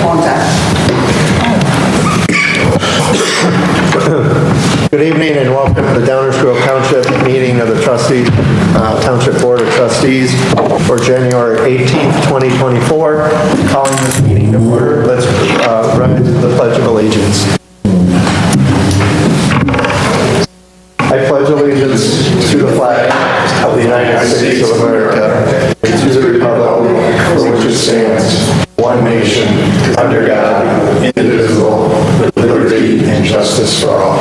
microphone's on. Good evening and welcome to the Downers Grove Township meeting of the Trustees, Township Board of Trustees for January 18th, 2024. Calling this meeting to order, let's run into the Pledge of Allegiance. I pledge allegiance to the flag of the United States of America and to the republic for which it stands, one nation, under God, indivisible, with liberty and justice for all.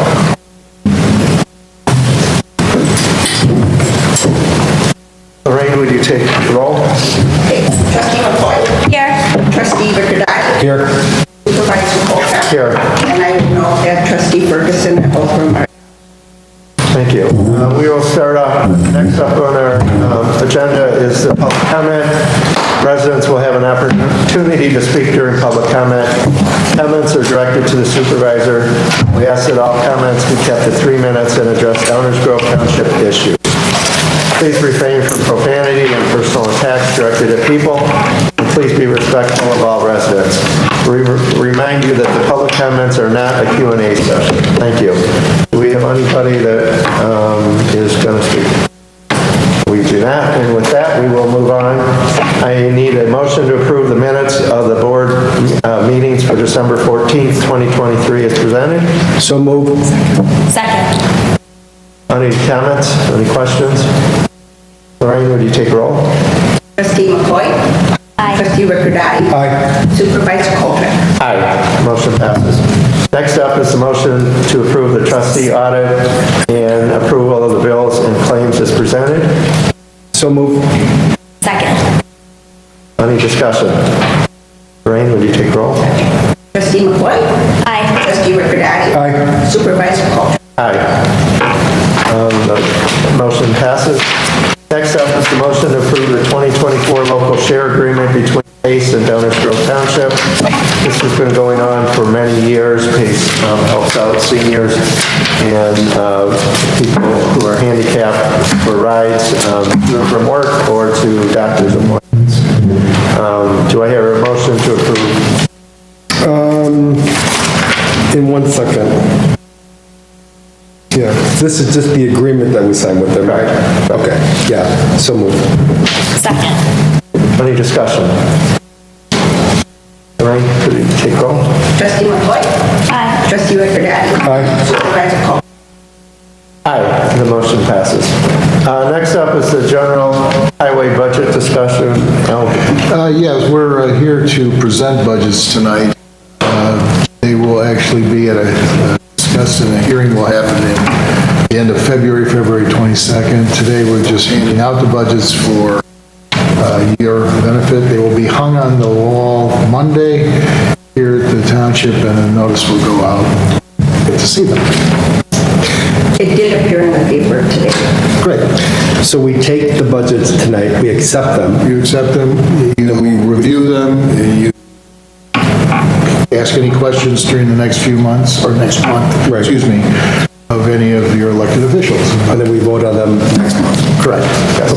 Lorraine, would you take the roll? Okay, Trustee McCoy. Here. Trustee Rickardati. Here. Supervisor Colton. Here. And I will now have Trustee Ferguson and both remarks. Thank you. We will start off, next up on our agenda is the public comment. Residents will have an opportunity to speak during public comment. Comments are directed to the supervisor. We ask that all comments be kept to 3 minutes and address Downers Grove Township issues. Please refrain from profanity and personal attacks directed at people. And please be respectful of all residents. We remind you that the public comments are not a Q&A session. Thank you. Do we have anybody that is going to speak? We do not, and with that, we will move on. I need a motion to approve the minutes of the board meetings for December 14th, 2023 as presented. So moved. Second. Any comments? Any questions? Lorraine, would you take a roll? Trustee McCoy. Aye. Trustee Rickardati. Aye. Supervisor Colton. Aye. Motion passes. Next up is the motion to approve the trustee audit and approval of the bills and claims as presented. So moved. Second. Any discussion? Lorraine, would you take a roll? Trustee McCoy. Aye. Trustee Rickardati. Aye. Supervisor Colton. Aye. The motion passes. Next up is the motion to approve the 2024 local share agreement between PACE and Downers Grove Township. This has been going on for many years. PACE helps out seniors and people who are handicapped for rides to and from work or to doctor's appointments. Do I hear a motion to approve? In 1 second. Yeah, this is just the agreement that we signed with them, right? Okay, yeah, so moved. Second. Any discussion? Lorraine, could you take roll? Trustee McCoy. Aye. Trustee Rickardati. Aye. Supervisor Colton. Aye, the motion passes. Next up is the general highway budget discussion. Yes, we're here to present budgets tonight. They will actually be discussed in a hearing will happen at the end of February 22nd. Today, we're just handing out the budgets for your benefit. They will be hung on the wall Monday here at the township, and a notice will go out. Get to see them. It did appear in the paper today. Great. So we take the budgets tonight, we accept them. You accept them, we review them, you ask any questions during the next few months, or next month, Right. excuse me, of any of your elected officials. And then we vote on them next month. Correct. Yes.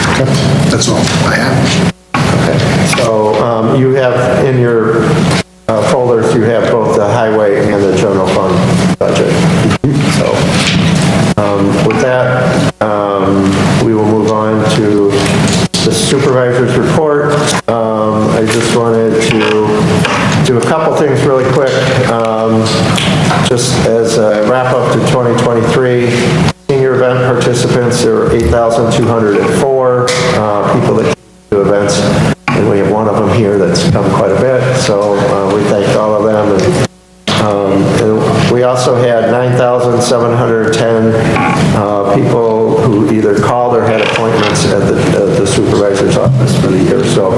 Okay. That's all I have. Okay. So you have in your folders, you have both the highway and the general fund budget. So with that, we will move on to the supervisor's report. I just wanted to do a couple things really quick. Just as a wrap up to 2023, senior event participants, there were 8,204 people that came to events, and we have one of them here that's come quite a bit, so we thank all of them. And we also had 9,710 people who either called or had appointments at the supervisor's office for the year. So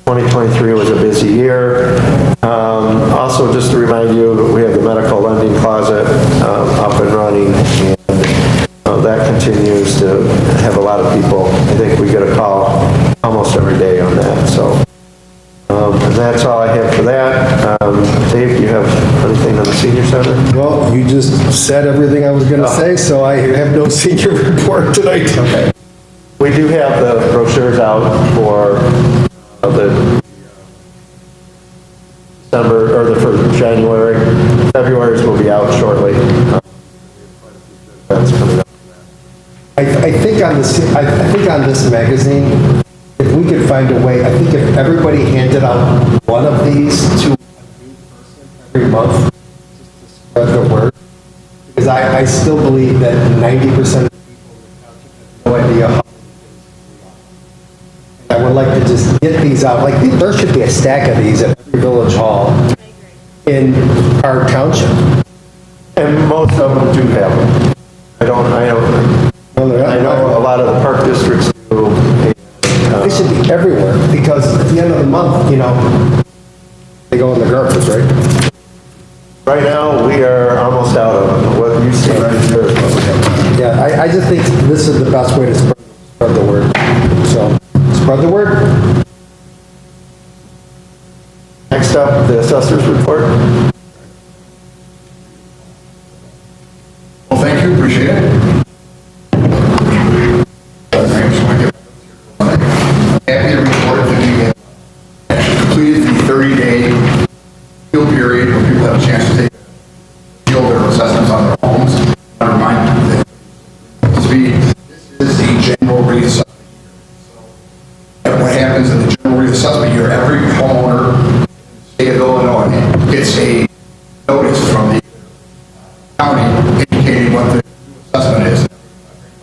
2023 was a busy year. Also, just to remind you, we have the medical lending closet up and running, and that continues to have a lot of people. I think we get a call almost every day on that. So, and that's all I have for that. Dave, do you have anything on the senior center? Well, you just said everything I was going to say, so I have no senior report tonight. Okay. We do have the brochures out for the January. February's will be out shortly. That's coming up. I think on this magazine, if we could find a way, I think if everybody handed out one of these to a new person every month, just to spread the word, because I still believe that 90% of people in the township have no idea how. I would like to just get these out, like, there should be a stack of these at every village hall in our township. And most of them do have them. I know a lot of the park districts do. They should be everywhere, because at the end of the month, they go in the garbage, right? Right now, we are almost out of them. What you see right here is what we have. Yeah, I just think this is the best way to spread the word. So, spread the word. Next up, the assessor's report. Well, thank you, appreciate it. Happy to report that we have actually completed the 30-day appeal period where people have a chance to take appeal their assessments on their homes. I remind you that this is the general reassessment year. And what happens in the general reassessment year, every homeowner in the state of Illinois gets a notice from the county indicating what the assessment is.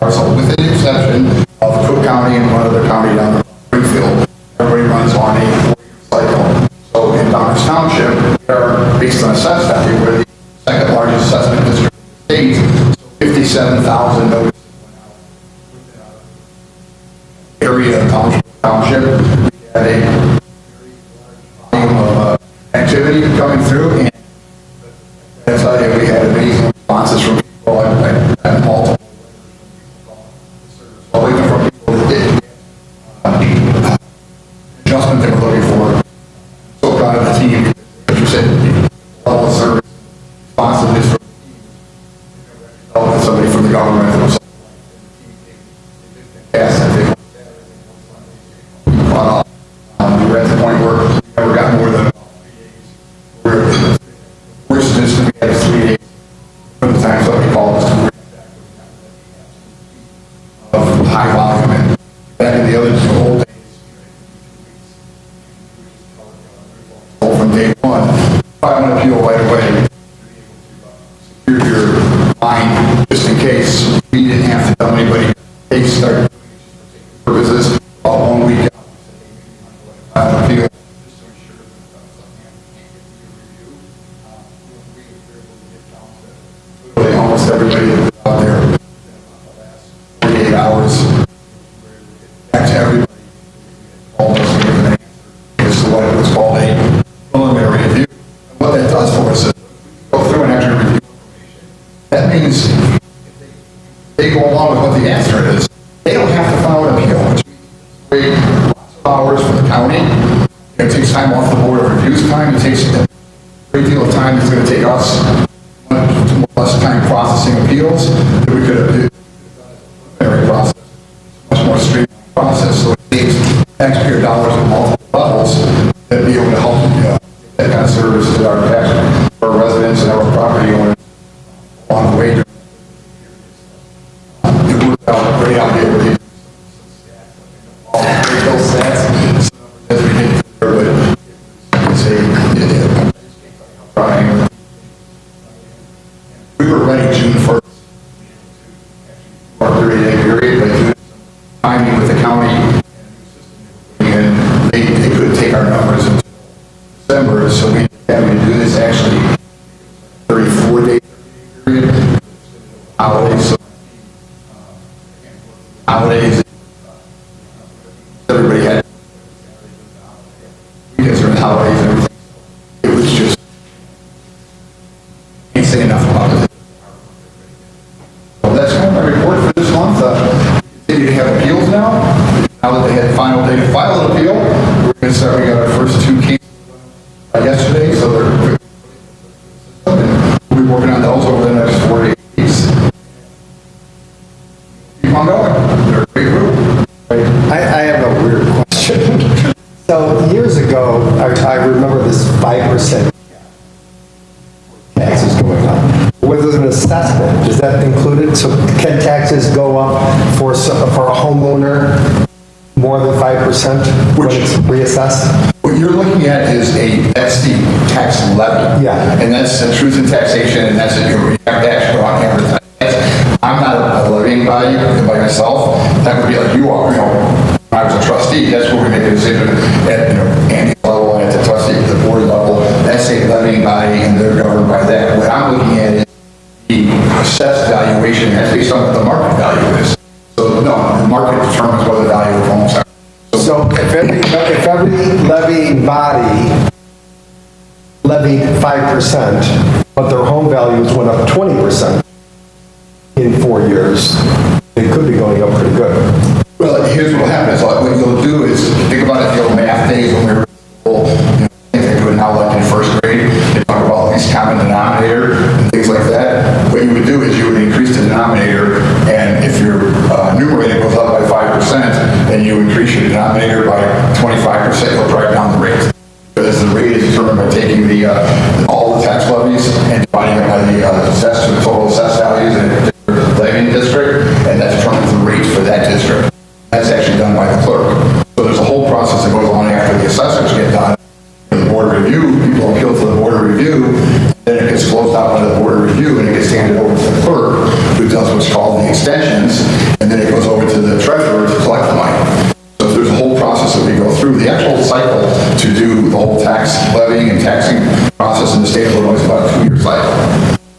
So with the exception of Cook County and one other county down there, Springfield, everybody runs on a 4-year cycle. So in Township, we are based on assessed value, we're the second largest assessment district in the state. So 57,000 notices went out within our area of Township. We had a very large volume of activity coming through, and I tell you, we had amazing responses from people. I had multiple well, even from people that didn't get adjustment they were looking for. So proud of the team. As you said, the level of service, responsiveness from the team. Somebody from the government that was fantastic. We were at the point where we never got more than 3 days. Worst instance, we had 3 days from the time somebody called us to bring it back of high volume. And back in the old days, from day one, if I want to appeal right away, secure your mind just in case. We didn't have to tell anybody. They started doing it just for purposes. About 1 week out, I have appeal just to ensure that something can't get review. Really, almost everybody that was out there within the last 48 hours. Back to everybody. All those give an answer as to what was called a preliminary review. And what that does for us is, go through and actually review information. That means if they go along with what the answer is, they don't have to file an appeal, which means wait lots of hours for the county. It takes time off the board of review's time. It takes a great deal of time. It's going to take us much less time processing appeals that we could have done as a preliminary process. Much more streamlined process. So it saves taxpayer dollars at multiple levels that be able to help that kind of service to our tax, our residents and our property owners along the way. It worked out great out there. We did all great little stats, some numbers as we get through, but it's trying. We were ready June 1st. Our 30-day period, but due to timing with the county and they couldn't take our numbers until December, so we had to do this actually 34-day period. Holidays, so holidays. Everybody had weekends or holidays and everything. It was just can't say enough about it. So that's kind of my report for this month. We continue to have appeals now. Now that they had final day to file an appeal, we're going to start. We got our first 2 cases yesterday, so they're we'll be working on those over the next 4 to 8 weeks. Keep on going. They're a great group. I have a weird question. So years ago, I remember this 5% that included? So can taxes go up for a homeowner more than 5% when it's reassessed? What you're looking at that's the tax levy. Yeah. And that's the truth in taxation, and that's you have to actually go out and advertise. I'm not a levying body by myself. That would be like you are, if I was a trustee, that's where we make a decision at, Andy's level and at the trustee, the board level. That's a levying body, and they're governed by that. What I'm looking at is the assessed valuation, that's based on what the market value is. So, no, the market determines what the value of homes are. So if every levying body levied 5%, but their home values went up 20% in 4 years, they could be going up pretty good. Well, here's what happens. What you'll do is, think about it, the old math days when we were in school, they do it now like in first grade, they talk about these common denominator and things like that. What you would do is you would increase the denominator, and if your numerator goes up by 5%, and you increase your denominator by 25%, you'll drive down the rate. Because the rate is determined by taking all the tax levies and dividing it by the total assessed values in a particular levying district, and that determines the rates for that district. That's actually done by the clerk. So there's a whole process that goes on after the assessors get done. The board of review, people appeal to the board of review, then it gets closed out by the board of review, and it gets handed over to the clerk, who does what's called the extensions, and then it goes over to the treasurer to collect the money. So there's a whole process that we go through. The actual cycle to do the whole tax levying and taxing process in the state of Illinois is about a 2-year cycle.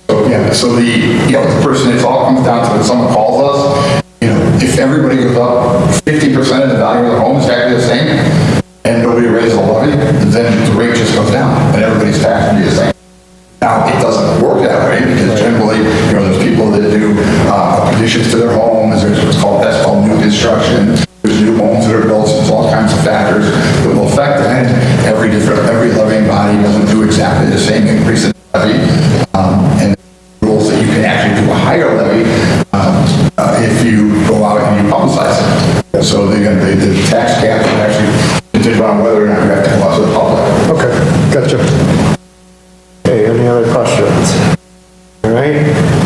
So yeah, so the person, it all comes down to when someone calls us, if everybody goes up 50% of the value of their home is exactly the same, and nobody raises a levy, then the rate just goes down, and everybody's tax will be the same. Now, it doesn't work that way, because generally, there's people that do additions to their homes, there's that's called new construction, there's new homes that are built, so there's all kinds of factors that will affect that. Every levying body doesn't do exactly the same increase in levy, and rules that you can actually do a higher levy if you go out and you publicize it. So the tax cap is actually contingent on whether or not you have to go out to the public. Okay, gotcha. Okay, any other questions? All right,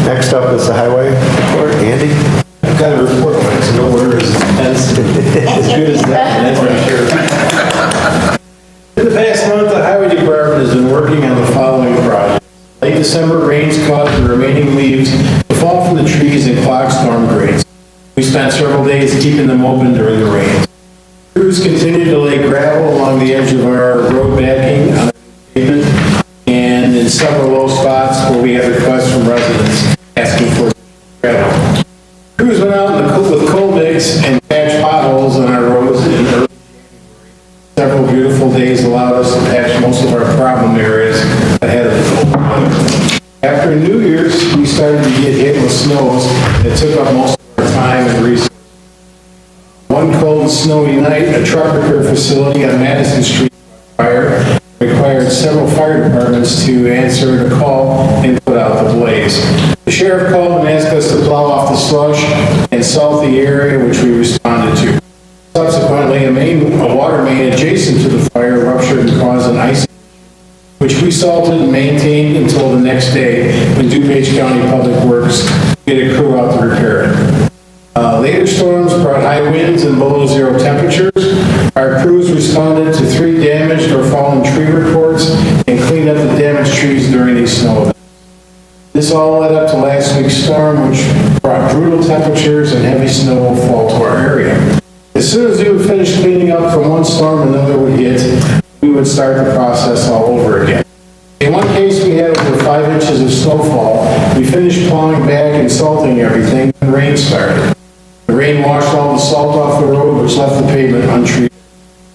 next up is the highway report. Andy? I've got a report on it, so no order is as good as that, that's for sure. In the past month, the highway department has been working on the following projects. Late December rains caused the remaining leaves to fall from the trees and clog storm drains. We spent several days keeping them open during the rains. Crews continued to lay gravel along the edge of our road backing on the pavement, and in several low spots where we had requests from residents asking for gravel. Crews went out with coal mix and patched potholes on our roads in early January. Several beautiful days allowed us to patch most of our problem areas ahead of the cold weather. After New Year's, we started to get hit with snows that took up most of our time and resources. One cold and snowy night, a truck repair facility on Madison Street fire required several fire departments to answer the call and put out the blaze. The sheriff called and asked us to plow off the slush and salt the area, which we responded to. Subsequently, a water main adjacent to the fire ruptured and caused an ice, which we salted and maintained until the next day when DuPage County Public Works get a crew out to repair it. Later storms brought high winds and below zero temperatures. Our crews responded to 3 damaged or fallen tree reports and cleaned up the damaged trees during these snow events. This all led up to last week's storm, which brought brutal temperatures and heavy snow fall to our area. As soon as we would finish cleaning up from one storm, another would hit. We would start the process all over again. In one case, we had over 5 inches of snowfall. We finished plowing back and salting everything when rain started. The rain washed all the salt off the road, which left the pavement untreated.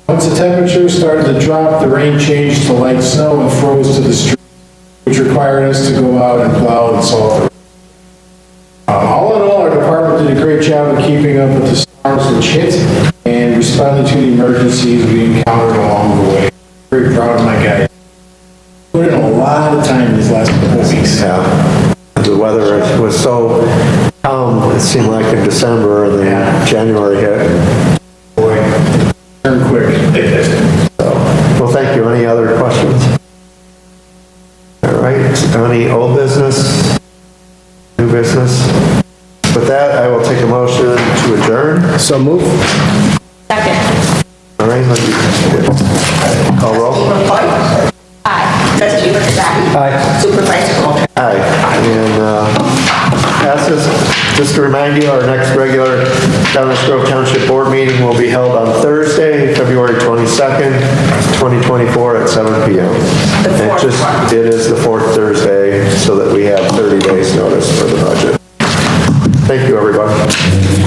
Once the temperature started to drop, the rain changed to light snow and froze to the street, which required us to go out and plow and salt the road. All in all, our department did a great job of keeping up with the storms which hit and responding to the emergencies we encountered along the way. Very proud of my guys. Put in a lot of time these last couple of weeks. Yeah. The weather was so calm, it seemed like in December, and then January hit. Boy, turn quick. Well, thank you. Any other questions? All right, any old business, new business? With that, I will take a motion to adjourn. So move. Second. All right, let me call roll. Trustee McCoy? Aye. Trustee Rizzo? Aye. Supervisor Coltrane? Aye, and passes. Just to remind you, our next regular Downers Grove Township Board meeting will be held on Thursday, February 22nd, 2024 at 7 p.m. It is the fourth Thursday, so that we have 30 days notice for the budget. Thank you, everybody.